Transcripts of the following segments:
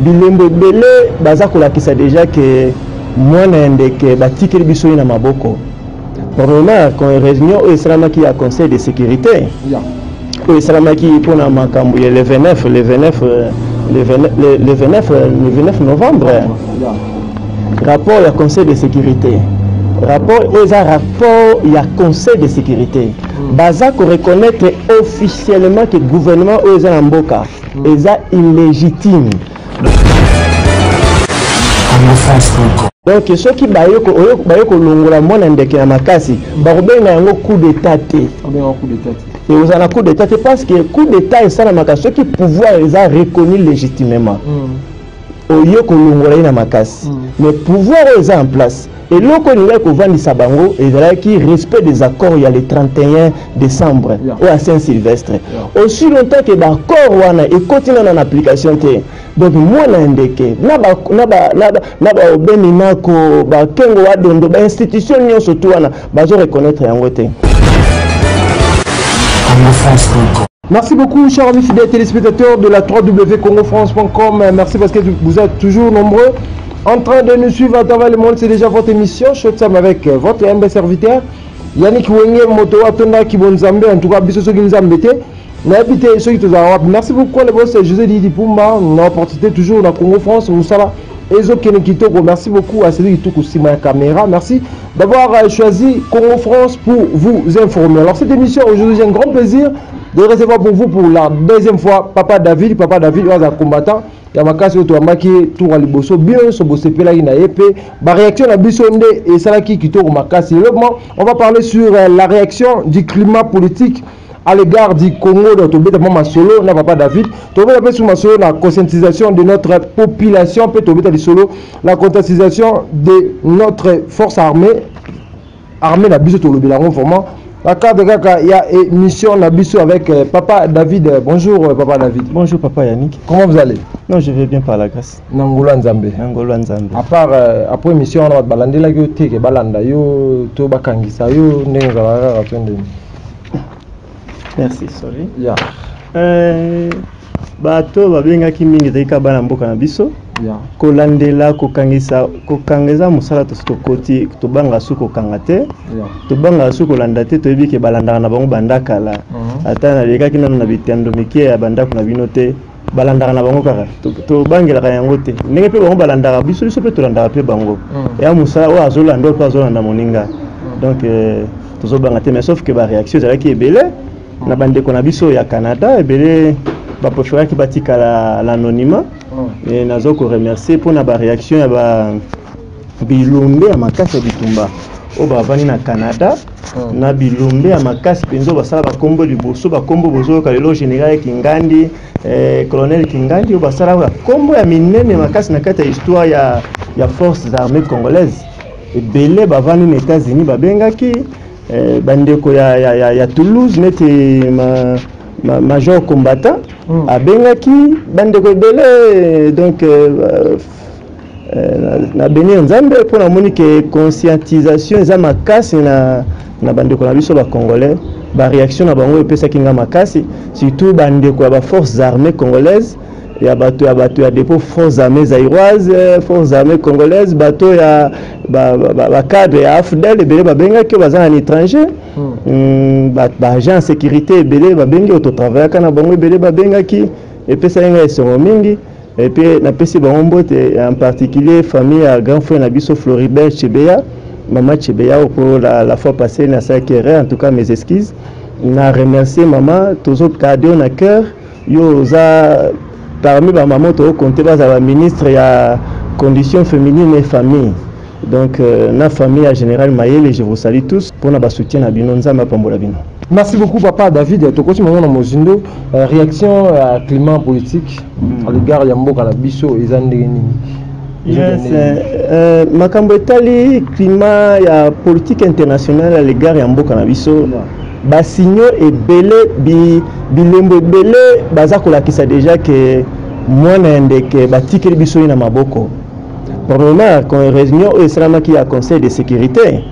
bilembo ebele baza kolakisa déjà que mwana ndeke batikeli biso na maboko. Normalement quand réunion au esalamaki ya conseil de sécurité au esalamaki pona makambo ya le 29 novembre rapport ya conseil de sécurité rapport ya conseil de sécurité baza ko reconnaître officiellement que gouvernement au ezana mboka eza illégitime. Donc ceux qui bayoko longola mona ndeke ya makasi bakobenga yango coup d'état te. Et vous avez un coup d'état parce que coup d'état est ça la makasi, ceux qui pouvoir les a reconnu légitimement. Oyo ko longola na makasi. Mais pouvoir est en place. Et l'autre qu'on va vendre bango et qui respect des accords il y a le 31 décembre ou à Saint-Sylvestre. Aussi longtemps que l'accord wana et continue en application té. Donc moi n'indéqué na ba obenina ko ba kengo wa dondo ba institution nyonso to wana bazo reconnaître yango té. Merci beaucoup, chers amis fidèles téléspectateurs de la www.congofrance.com. Merci parce que vous êtes toujours nombreux en train de nous suivre à travers le monde. C'est déjà votre émission Shotsam avec votre humble serviteur Yannick Wenge Moto Atona Kibonzambe. En tout cas, Bisoso Ginzambete. Merci beaucoup, le boss José Didi Pumba. On a opportunité toujours dans Congo France. Merci beaucoup à celui qui tourne aussi ma caméra. Merci d'avoir choisi Congo France pour vous informer. Alors, cette émission aujourd'hui, j'ai un grand plaisir de recevoir pour vous pour la deuxième fois Papa David. Papa David est un combattant. Il y a ma casse au Toamaki, tour à Liboso, bien, ce beau CPLA, il y a une réaction à Bissonde et Salaki qui tourne ma casse. On va parler sur la réaction du climat politique à l'égard du Congo, de Tobé Masolo, n'a pas David. Tobé sur Masolo, la conscientisation de notre population, peut Tobé Solo, la conscientisation de notre force armée, la biso Tobé, la renforcement. La carte de Kaka, il y a émission Nabiso avec Papa David. Bonjour Papa David. Bonjour Papa Yannick. Comment vous allez? Non, je vais bien par la grâce. Nangolo Nzambe. Nangolo Nzambe. À part après émission on va balander la yo teke balanda yo to bakangisa yo ndenge za ratende. Merci, sorry. Yeah. Bato babengaki mingi zeka bana mboka na biso. Yeah. Kolandela kokangeza musala to koti to banga su kokanga te. Yeah. To banga su kolanda te to yebi ke balanda na bango bandaka la. Ata na leka kina na bitando mikie ya bandako na bino te. Balanda na bango kaka. To bangela yango te. Ndenge pe bango balanda biso biso pe to landa pe bango. Ya musala o azolanda to azolanda moninga. Donc to banga te mais sauf que ba réaction zala ki ebele. Na bande ko na biso ya Canada ebele ba pochoa ki batika l'anonymat et nazo ko remercier pour na ba réaction ya ba bilombe ya makasi bitumba o ba vani na Canada na bilombe ya makasi penzo basala ba kombo liboso ba kombo bozo ka lelo général Kingandi colonel Kingandi o basala ba kombo ya minene makasi na kata histoire ya forces armées congolaises ebele ba vani na États-Unis ba bengaki bandeko ya Toulouse neti major combattant abengaki bandeko ebele donc na beni nzambe pona moni ke conscientisation eza makasi na bandeko na biso ba congolais ba réaction na bango epesaki nga makasi surtout bandeko ya ba forces armées congolaises ya bato ya dépôt forces armées zaïroises forces armées congolaises bato ya ba cadre ya AFDEL ebele babengaki baza na étranger ba agent sécurité ebele babengi auto travailler kana bango ebele babengaki epesa nga esongo mingi et puis na pesi bango mbote en particulier famille à grand frère na biso Floribert Chebeya maman Chebeya pour la fois passée na sakere en tout cas mes excuses na remercier maman toujours cadeau na cœur yo za parmi les mamans qui ont compté la ministre il y a conditions féminines et famille. Donc la famille en général Mayele, je vous salue tous pour notre soutien à Binonza Mapambola Bino. Merci beaucoup Papa David. Tu continues maintenant Mozindo réaction à climat politique à l'égard de Mboka la Bisso et Zandegeni. Yes, makambo etali climat ya politique internationale à l'égard de Mboka la Bisso. Basigno ebele bilembo ebele baza kolakisa déjà que mwana ndeke batikeli biso na maboko. Normalement quand réunion au esalamaki ya conseil de sécurité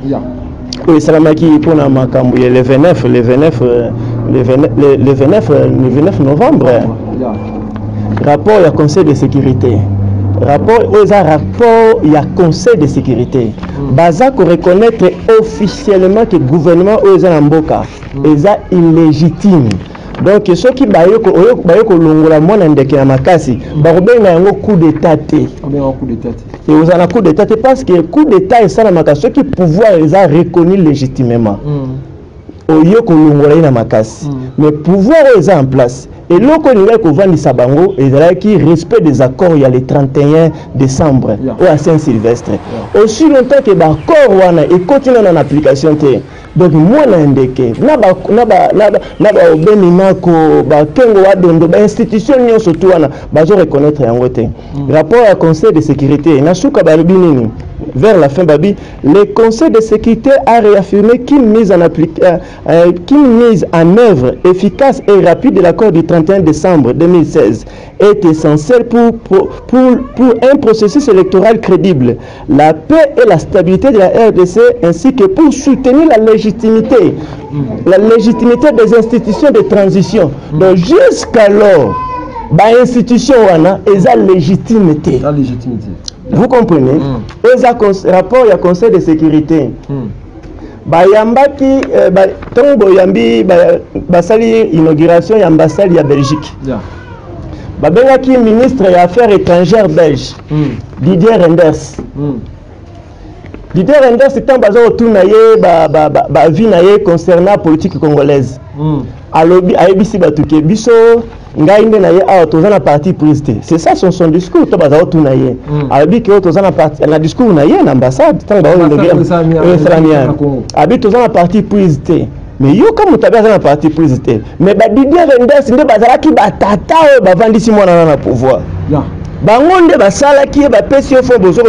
au esalamaki pona makambo ya le 29 novembre rapport ya conseil de sécurité rapport il y a conseil de sécurité baza ko reconnaître officiellement que gouvernement oza mboka eza illégitime. Donc ceux qui bayoko longola mona ndeke ya makasi bakobenga yango coup d'état té. Et vous en a coup d'état parce que coup d'état est ça la makasi ceux qui pouvoir eza reconnu légitimement. Oyoko longola ina makasi. Mais pouvoir est en place. Et loko ninga ko vandisa bango ezalaki respect des accords il y a le 31 décembre au Saint-Sylvestre. Aussi longtemps que ba accord wana et continue en application té. Donc moi na ndeke na ba obeni nako ba kengo wa dondo ba institution nyonso to wana bazo reconnaître yango te. Rapport à conseil de sécurité na suka ba binini vers la fin babi le conseil de sécurité a réaffirmé qu'une mise en œuvre efficace et rapide de l'accord du 31 décembre 2016 est essentielle pour un processus électoral crédible, la paix et la stabilité de la RDC ainsi que pour soutenir la légitimité des institutions de transition. Donc jusqu'alors institution wana eza légitimité. Vous comprenez? Rapport il y a conseil de sécurité. Bayambaki tombo yambi basali inauguration ya ambassade ya Belgique. Babengaki ministre des Affaires étrangères belge Didier Reynders. Didier Reynders c'est un bazo autouna ye ba vie na ye concernant politique congolaise. Alobi ayebisi batuke biso ngai nde na ye awa toza na parti prise te. C'est ça son discours to bazo autouna ye. Alobi ke toza na parti na discours na ye na ambassade tant ba on abi toza na parti prise te. Mais yo comme mutabaza na parti prise te. Mais ba Didier Reynders nde bazalaki batata o bavandisi mwana na pouvoir. Bangonde basala qui ba pesi fo bozo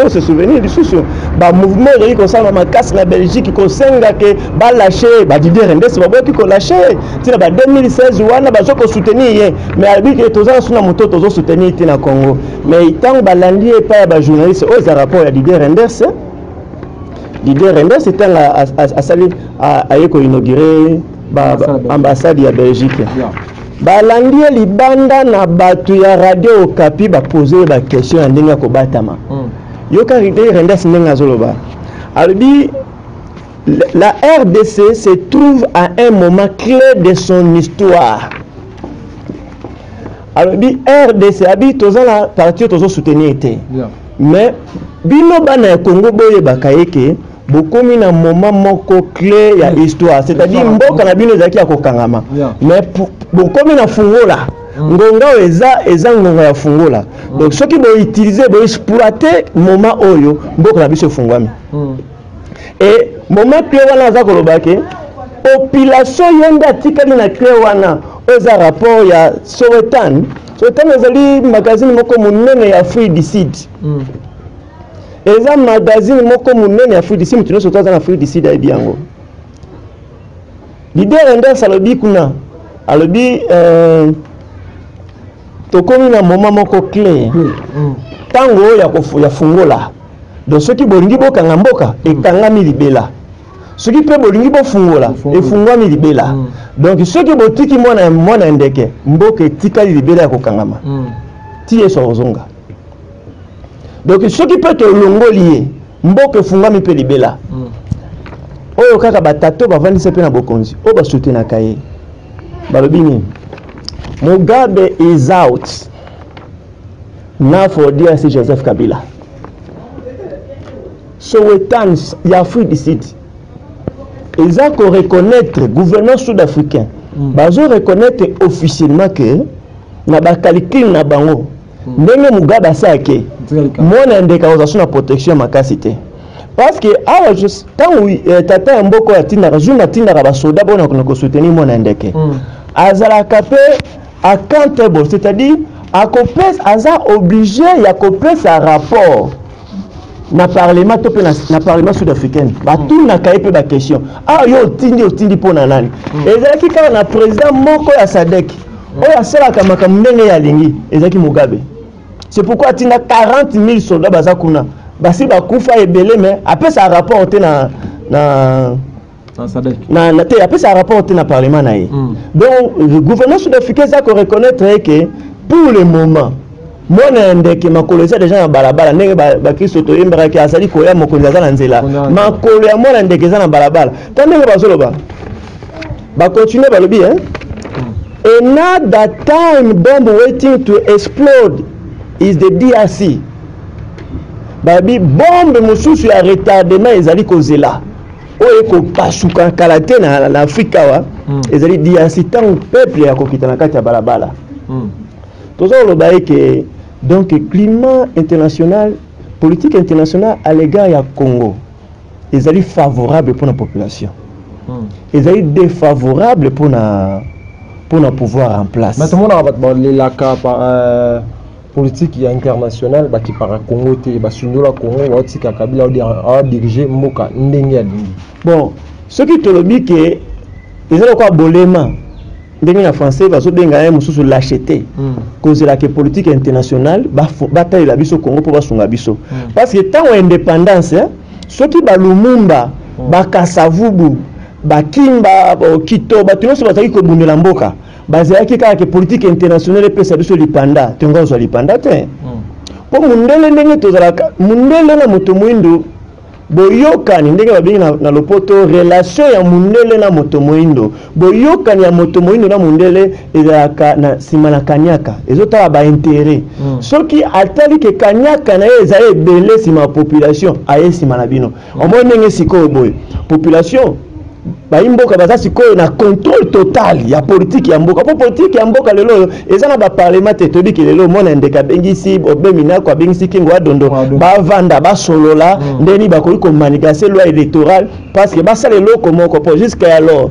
se souvenir du souci ba mouvement de comme ça na casse la Belgique ko senga ke ba lâcher ba Didier Reynders ba boki ko lâcher tina ba 2016 wana ba ko soutenir ye mais abi que toza suna moto tozo soutenir tina Congo mais tant ba landi et pas ba journaliste aux rapport ya Didier Reynders c'était à salir à yeko inaugurer ba ambassade ya Belgique. Balandi libanda na batu ya radio Okapi ba poser ba question ndinga ko batama. Yoka Didier Reynders ndinga zoloba. Albi la RDC se trouve à un moment clé de son histoire. Albi RDC abi toza la partie tozo soutenir été. Mais bino bana Congo boye bakayeke bokomi na moment moko clé ya histoire, c'est-à-dire mboka na bino zaki ya kokangama. Mais bokomi na fungola ngonga eza ngonga ya fungola. Donc ceux qui vont utiliser vont exploiter moment oyo mboka na biso fungwami. Et moment clé wana za kolobake population yenda tikali na clé wana oza rapport ya Sowetan ezali magazine moko munene ya Afrique du Sud. Eza magazine moko munene ya Afrique du Sud tuno sotoza na Afrique du Sud ya biango. Didier Reynders alobi kuna alobi tokomi na moment moko clé tango ya fungola. Donc ceux qui bolingi bokanga mboka ekangami libela. Ceux qui pe bolingi bo fungola efungwami libela. Donc ceux qui botiki mwana ndeke mboka etikali libela ya kokangama. Tie so ozonga. Donc ceux qui peuvent te longolier mboka efungwami pe libela. Oyo kaka batato bavandisa pe na bokonzi o ba soutenir kaye. Balobi ni Mugabe is out. Now for DRC Joseph Kabila. Sowetan ya Afrique du Sud. Ils ont reconnaître gouvernement sud-africain. Ils ont reconnaître officiellement que na ba calcul na bango. Ndenge Mugabe asake. Mona ndeka ozasuna protection makasi te. Parce que awa juste quand tata mboko ya tinda zuma tinda ba soda bona ko soutenir mona ndeke. Azala kapé accountable, c'est-à-dire à copes aza obligé ya copes sa rapport. Na parlement to pe na parlement sud-africain ba tout na kaye pe ba question yo tindi pona nani ezaki kaka na président moko ya SADC oya sala kama ndenge ya lingi ezaki Mugabe. C'est pourquoi tina 40 000 soldats baza kuna basi ba kufa ebele mais après ça rapport te na SADC na te après ça rapport te na parlement na ye. Donc le gouvernement sud-africain ça ko reconnaître que pour le moment mona ndeke makolo eza déjà na balabala ndenge bakristo toyembaka azali koya mokonzi aza na nzela makolo ya mona ndeke eza na balabala ta ndenge bazoloba bakontinue balobi another time bomb waiting to explode is the DRC babi bombe mosusu ya retardement ezali kozela oyo ekopasuka kala te na Afrika wa ezali DRC ntango peuple ya kokita na kati ya balabala tozoloba eke donc climat international politique internationale à l'égard ya Congo ezali favorable pour la population ezali défavorable pour na pouvoir en place mais tout le monde a les cas politique internationale qui para Congo te basundola Congo watika Kabila a diriger mboka ndenge ya lingi bon ce qui te lobi que ezali quoi bolema ndenge na français bazo benga ya mususu l'acheter cause la que politique internationale bataille la biso Congo pour basunga biso parce que tant indépendance ceux qui ba Lumumba ba Kasavubu ba Kimba Kito ba tuno so bataki ko bundela mboka bazalaki kaka politique internationale pesa biso lipanda tengo zo lipanda te po mundele ndenge tozalaka mundele na moto mwindo boyokani ndenge babingi na lopoto relation ya mundele na moto mwindo boyokani ya moto mwindo na mundele ezalaka na sima na kanyaka ezotala ba intérêt soki atali ke kanyaka na ezali ebele sima population aye sima na bino omoni ndenge sikoyo boye population baimboka baza sikoyo na contrôle total ya politique ya mboka po politique ya mboka lelo eza na ba parlement te tobiki lelo mona ndeka bengisi obemina kwa bengisi kingo adondo bavanda basolola ndeni bakoki ko manigaser loi électorale parce que basala eloko moko po jusqu'à alors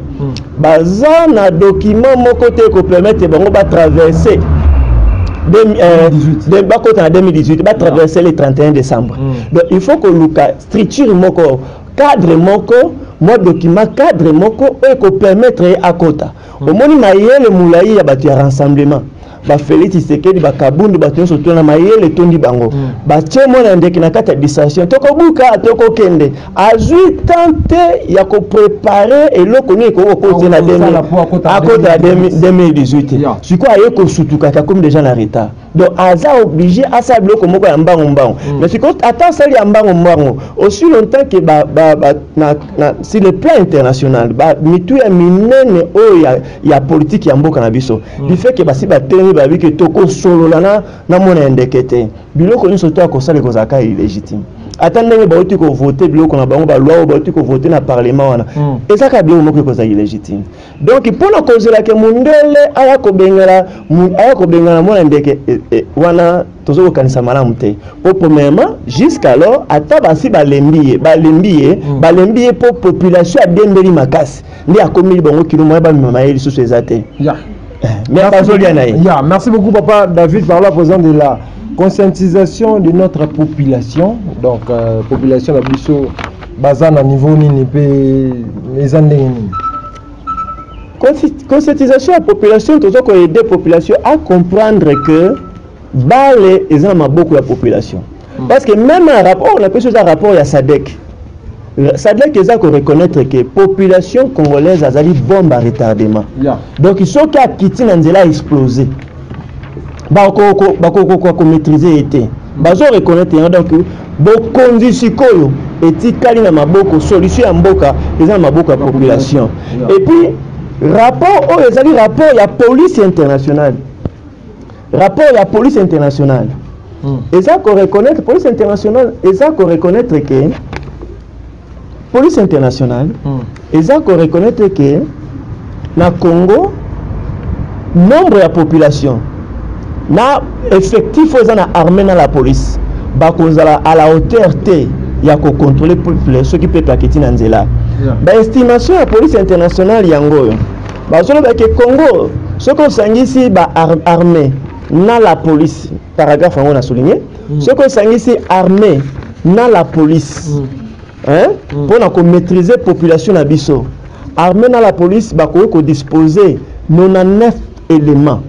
baza na document moko te ko permettre bango ba traverser bakota na 2018 ba traverser le 31 décembre donc il faut que luka structure moko cadre moko moi document cadre moko eko permettre à kota au moni mayele moulayi ya batu ya rassemblement ba Félix Tshisekedi ba Kabundu ba tonso tona mayele tondi bango ba tchemo na ndeki na kata distraction toko buka toko kende azui tante ya ko préparer eloko ni ko côté na 2018 siko aye ko sutuka comme déjà na retard donc aza obligé à sa bloko moko ya mbango mbango mais siko attend ça ya mbango mbango aussi longtemps que sur le plan international ba mitu ya minene o ya politique ya mboka na biso du fait que basi ba babi que toko solo na mona ndekete biloko ni soto akosala ko zaka illégitime attendez ba uti ko voter biloko na bango ba loi ba uti ko voter na parlement wana ezaka biloko moko ko za illégitime donc pour la cause la que mundele aya ko bengala mona ndeke wana tozo kanisa malamu te po premièrement jusqu'alors ata basi balembiye po population adembeli makasi ndi akomi bango kilomwa ba mamayeli sous ces athées merci beaucoup papa David par la présence de la conscientisation de notre population donc population la biso bazana niveau nini pe ezande nini conscientisation de la population tozo ko aider population à comprendre que bale ezana maboko ya population parce que même un rapport on appelle ça rapport ya SADC SADC eza ko reconnaître que population congolaise azali bombe à retardement donc ils sont qui a quitté na nzela exploser bako maîtriser été bazo reconnaître donc bokonzi sikoyo etikali na maboko solution ya mboka eza na maboko ya population et puis rapport ezali rapport ya police internationale eza ko reconnaître police internationale eza ko reconnaître que police internationale eza ko reconnaître que na Congo nombre ya population na effectif eza na armée na la police bakonzala à la hauteur te ya ko contrôler peuple ceux qui peut akiti na nzela ba estimation ya police internationale yango bazolo ba ke Congo ce qu'on sangisi ba armée na la police paragraphe on a souligné ce qu'on sangisi armée na la police pour maîtriser la population na biso armée na la police bako disposer 99 éléments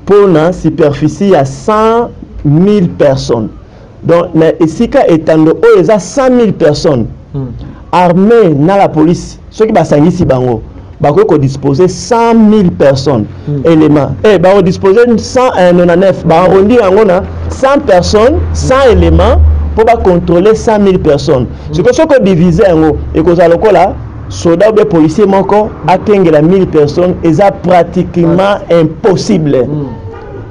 pour la superficie à 100 000 personnes donc ici ka etando o eza 100 000 personnes armée na la police ceux qui basangisi bango bako disposer 100 000 personnes éléments bako disposer 199 barondi yango na 100 personnes 100 éléments pour contrôler 100 000 personnes ce que soko diviser yango et que ça lokola soldats ou policiers moko akengela 1000 personnes eza pratiquement impossible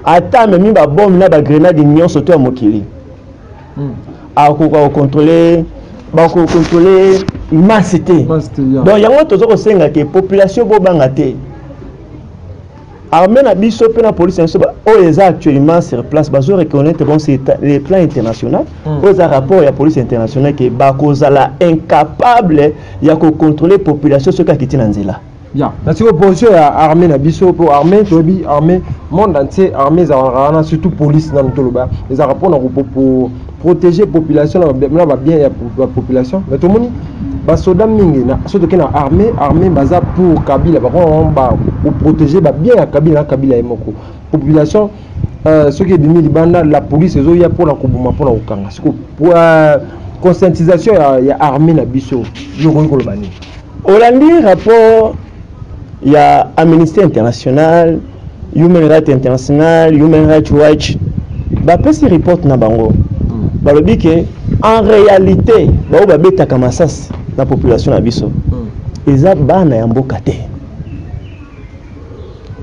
ata même ba bombe na ba grenade nyonso to ya mokili ako contrôler masse te donc yango tozo ko senga ke population bo banga te armée na biso pe na police nso o eza actuellement sur place bazo reconnaître bon c'est les plans internationaux aux rapport ya police internationale que ba kozala incapable ya ko contrôler population ce ka kiti na nzela ya merci opposition ya armée na biso pour armée tobi armée monde entier armée za surtout police na toloba les rapports na pour protéger population na ba bien ya population mais tout moni ba soda mingi na surtout que na armée baza pour Kabila ba pour protéger ba bien ya Kabila emoko population ce qui est demi libanda la police ezo ya pour la kubuma pour la ukanga pour conscientisation ya armée na biso yo ko lobani Olandi rapport ya Amnesty International Human Rights International Human Rights Watch ba pesi report na bango balobi que en réalité ba beta kamasasi la population na biso eza bana ya mboka te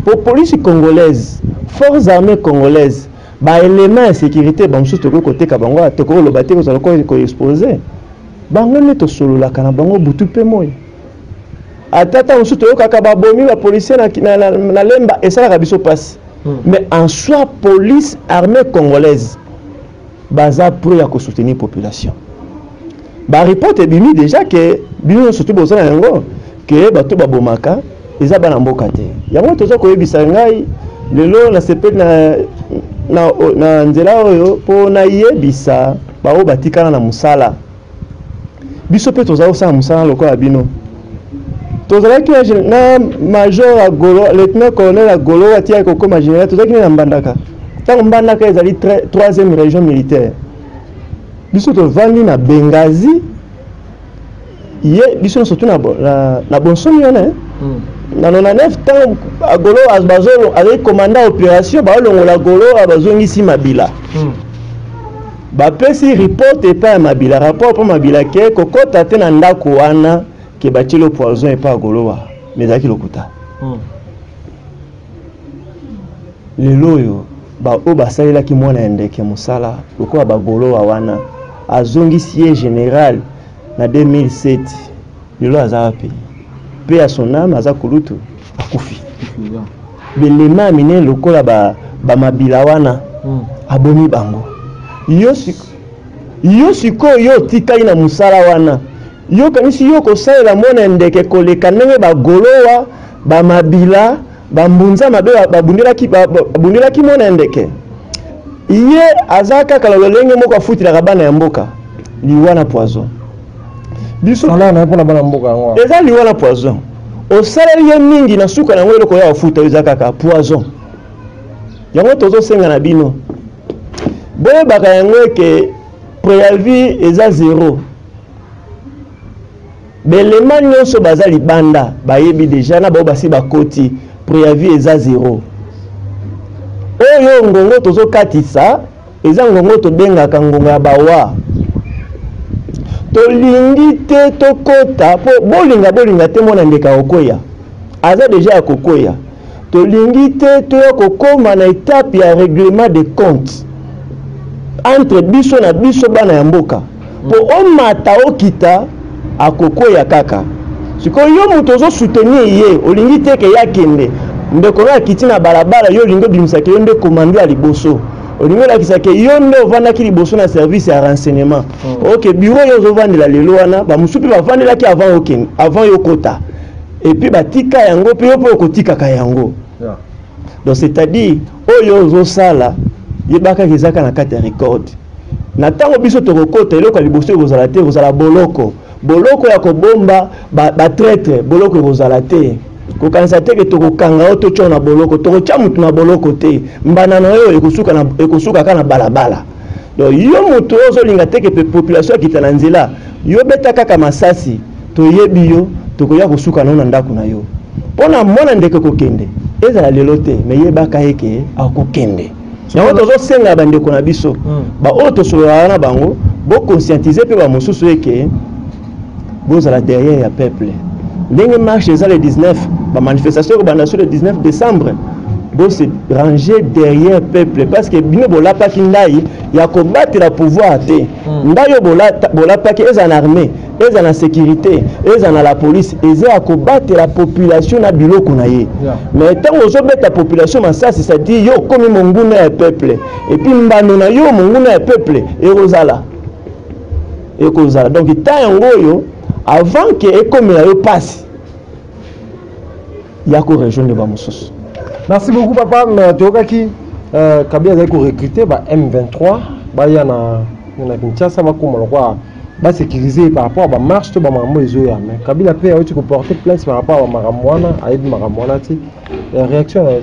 pour police congolaise forces armées congolaises ba élément de sécurité ba msusu toko côté ka bango toko lobate ko zaloko ko exposer bango ne to solola kana bango butu pe moy atata msusu toko kaka ba bomi ba policier na lemba esala ka biso passe mais en soi police armée congolaise baza pour ya ko soutenir population ba report ebimi déjà que bino surtout bozana yango que bato babomaka eza bana mboka te yango toza koyebisa ngai lelo na sepet na nzela oyo po na yebisa bao batikana na musala biso pe toza osala musala lokola bino tozalaki na major Agolo lieutenant colonel Agolo atia ko comme général tozaki na Mbandaka tango Mbandaka ezali 3e région militaire biso to vandi na Bengazi ye biso surtout na bonsomi yana na 99 tango Agolo azbazolo avec commandant opération ba longola Agolo abazongisi Mabila ba pesi report et pas Mabila rapport pour Mabila ke kokota te na ndako wana ke batilo poison et pas Agolo wa mezaki lokuta lelo yo ba o basalela ki mwana ndeke musala lokola ba Agolo wa wana azongisi général na 2007 lelo azapi pe à son âme aza kulutu akufi belema mine lokola ba Mabila wana abomi bango yo siko yo tikali na musala wana yo kanisi yo ko salela mona ndeke koleka ndenge ba Golowa ba Mabila ba mbunza mabe babundelaki mona ndeke iye azaka kala lolenge moko afutila kabana ya mboka liwana poison biso sala na pona bana mboka ngo eza liwana poison o saleli ye mingi na suka na ngwelo ko ya afuta ezaka ka poison yango tozo senga na bino boye baka yango ke préavis eza 0 belema nyonso baza libanda bayebi déjà na bao basi bakoti préavis eza 0 oyo ngongo tozo katisa eza ngongo to bengaka ngongo ya bawa tolingi te tokota po bolinga te mona ndeka okoya aza déjà ya kokoya tolingi te to kokoma na étape ya règlement de compte entre biso na biso bana ya mboka po omata okita akokoya kaka sikoyo yo moto ozo soutenir ye olingi te ke yakende ndeko na kiti na balabala yo lingo bimisaka yo nde commandé ya liboso olingo lakisa ke yo nde ovandaki liboso na service ya renseignement ok bureau yo ozovandela lelo wana bamusupi bavandelaki avant yo kota et puis batika yango pe yo po kotikaka yango donc c'est-à-dire oyo ozosala yebaka kezaka na kati ya record na tango biso tokokota eloko ya liboso ekozala te ekozala boloko ya kobomba ba traître boloko ekozala te kokanisa te ke tokokanga o tocho na boloko tokocha mutu na boloko te mbana na yo ekosuka kana balabala donc yo mutu ozolinga te ke population akita na nzela yo beta kaka masasi toyebi yo tokoya kosuka na ndako na yo pona mwana ndeke kokende ezala lelo te mais yebaka yeke akokende yango tozosenga bandeko na biso ba oyo tosolola na bango boconscientiser mpe bamosusu eke bozala derrière ya peuple ndenge marche eza le 19 bamanifestation ekobanda sur le 19 décembre se ranger derrière peuple parce que bino bolapaki ndai ya kobatela pouvoir te ndai bolapaki eza na armée eza na sécurité eza na la police eza ya kobatela population na biloko na ye mais ntango ozobeta population masasi c'est-à-dire yo komi monguna ya peuple et puis mbano na yo monguna ya peuple ekozala donc ntan yango oyo avant que ekomela yo pasi ya korejoindre bamosusu. Merci beaucoup papa. Tokaki Kabila a recruté M23 na Kinshasa ba sécuriser par rapport à la marche de Bamambo Ezoya. Mais Kabila a pu porter plainte par rapport à Maramwana, à Ed Maramwana. La réaction est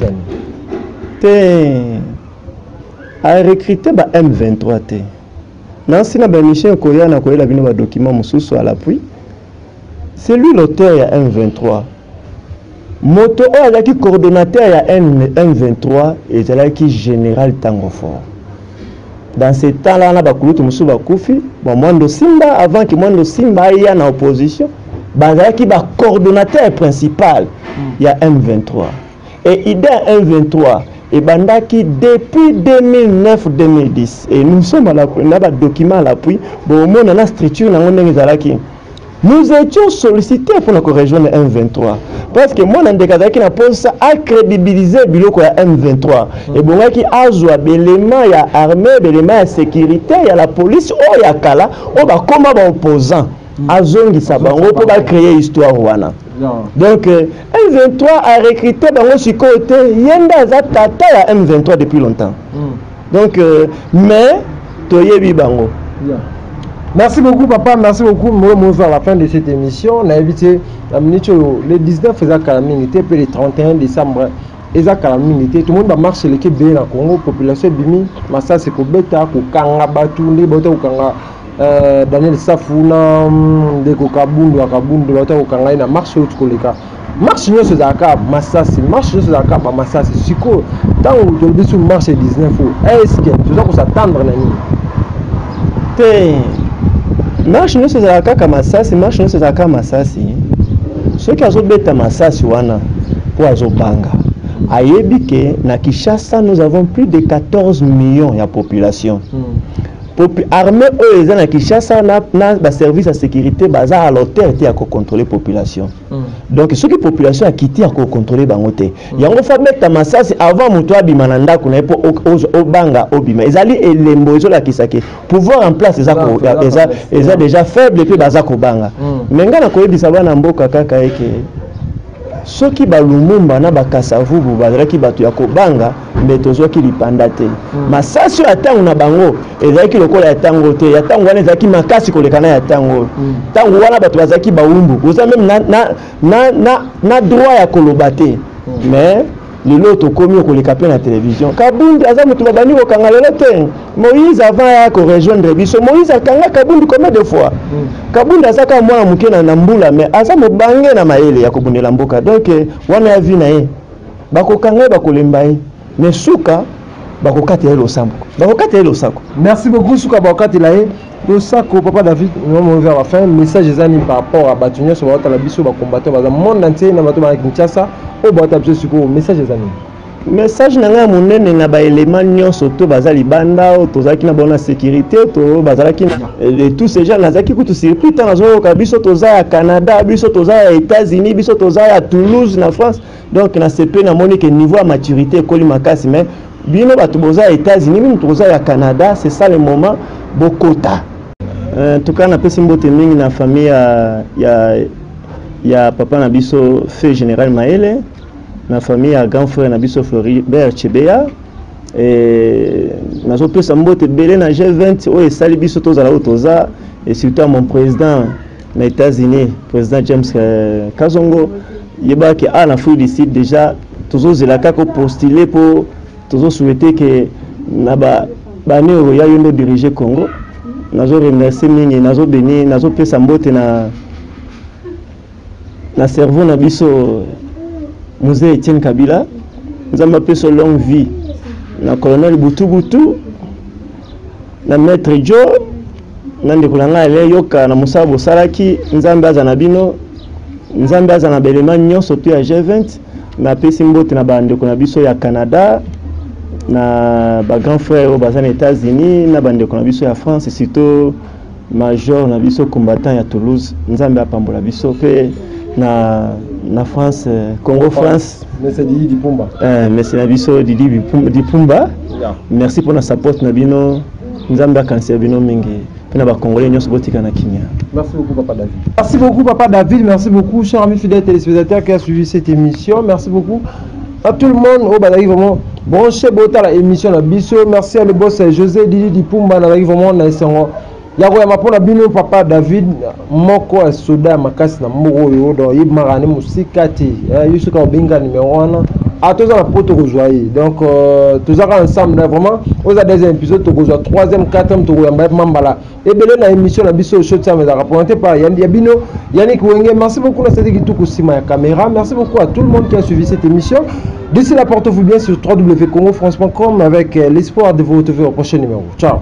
a recruté M23 te. Nansi na Michel Koya na koyela bino ba document mususu à l'appui. C'est lui l'auteur ya M23. Moto qui coordonnateur ya M23 et qui général Tangofort. Dans ce temps-là, on a bakulutu musu bakufi, Mwando Simba avant que Mwando Simba ait en opposition, qui ba coordonnateur principal ya M23. Et idée M23 et bandaki depuis 2009-2010 et nous sommes à l'appui, on a un document à l'appui, bon on a la structure na ngone ngezalaki. Nous étions sollicités pour nous rejoindre M23 parce que moi qui n'a pas ça à crédibiliser biloko ya M23 et bon qui a joué l'élément ya armée l'élément ya sécurité ya la police o ya kala o ba koma ba opposant azongi sa bango pour ba créer histoire wana. Donc M23 a recruté bango sikote yenda za tata ya M23 depuis longtemps. Donc mais toyebi bango. Merci beaucoup papa, merci beaucoup. Nous à la fin de cette émission. On a évité le 19 faisait calamité, puis le 31 décembre faisait calamité. Tout le monde va marcher l'équipe bien dans Congo, population bimi, massa c'est pour beta, pour kanga batu, les bottes pour kanga Daniel Safuna, de Kokabundu, Akabundu, l'autre pour kanga na marche au Tkoleka. Marche nous c'est aka massa c'est marche nous c'est aka massa c'est siko. Tant où tu dis sur marche 19 est-ce que tu dois s'attendre na ni? Marche nous c'est aka Masasi, marche nous c'est aka Masasi. Ceux qui ont bêta Masasi wana pour azobanga. Ayebike na Kinshasa nous avons plus de 14 millions de population. Armée eux na Kinshasa na service de sécurité baza à l'hôtel te à contrôler population. Donc ceux qui population a quitté à contrôler bangote. Yango fa mettre Masasi avant muto abimana ndako na po obanga obima. Ezali elembo ezola kisake. Pouvoir en place eza déjà faible et puis baza ko banga. Menga na koyebisa bana mboka kaka eke soki balumumba na bakasavubu bazalaki bato ya kobanga mbeto zoki lipanda te masasi ya tango na bango ezalaki lokola ya tango te ya tango wana ezalaki makasi kolekana ya tango tango wana bato bazalaki baumbu oza même na droit ya koloba te mais lelo tokomi koleka pe na télévision Kabundi aza mutu babani kokanga lelo te Moïse avant ya ko rejoindre biso Moïse akanga Kabundi combien de fois Kabundi azaka mwana muke na mbula mais aza mobange na maele ya kobundela mboka donc wana ya vi na ye bakokanga bakolemba ye mais suka bakokatela losambo bakokatela losako. Merci beaucoup suka bakokatela ye losako. Papa David nous on vers la fin message ezani par rapport à Batunia sur la biso ba combattre ba monde entier na bato ba Kinshasa o ba tabso suko message ezani message nanga monene na ba élément nyonso to bazali banda o tozaki na bona sécurité to bazalaki et tous ces gens nazaki kutu surpris tant nazo ka biso toza ya Canada biso toza ya États-Unis biso toza ya Toulouse na France donc na CP na moni que niveau à maturité koli makasi mais bino bato boza ya États-Unis bino toza ya Canada c'est ça le moment bokota. En tout cas na pesi mbote mingi na famille ya papa na biso fait général Maele na famille ya grand frère na biso Floribert Chebea et nazo pesa mbote belé na G20 o esali biso tozala otoza et surtout à mon président na États-Unis président James Kazongo yebaki à la fin du site déjà tozo zelaka ko postuler pour tozo souhaiter que na ba bane ya yondo diriger Congo. Nazo remercier mingi nazo béni nazo pesa mbote na cerveau na biso Mzee Etienne Kabila, nzambe apesa longue vie na colonel Butu na maître Joe na ndeko na ngai le yoka na musabo salaki nzambe aza na bino nzambe aza na belema nyonso to ya G20 na pesi mbote na bandeko na biso ya Canada na ba grand frère au baza na États-Unis na bandeko na biso ya France surtout major na biso combattant ya Toulouse nzambe apambola biso pe na France Congo France Merci Didi Dipumba merci na biso Didi Dipumba merci pour na support na bino nzambe akansi bino mingi pena ba congolais nyonso botika na kimia. Merci beaucoup Papa David. Merci beaucoup Papa David, merci beaucoup chers amis fidèles téléspectateurs qui a suivi cette émission. Merci beaucoup à tout le monde au Badagi vraiment branché bota la émission na biso. Merci à le boss José Didi Dipumba na vraiment na esengo. Yako ya mapona bino Papa David moko soda makasi na moko yo do yibmarani musikati. Yusuka obinga numéro 1. À tous les potes rejoignés. Donc, tous ensemble, vraiment, aux deuxième épisode, tu rejoins troisième, quatrième, tu rejoins Mambala. Et bien, la émission, la biso, je suis rapporté par Yabino, Yannick Wenge. Merci beaucoup à ceux qui touchent ma caméra. Merci beaucoup à tout le monde qui a suivi cette émission. D'ici là, portez-vous bien sur www.congofrance.com avec l'espoir de vous retrouver au prochain numéro. Ciao.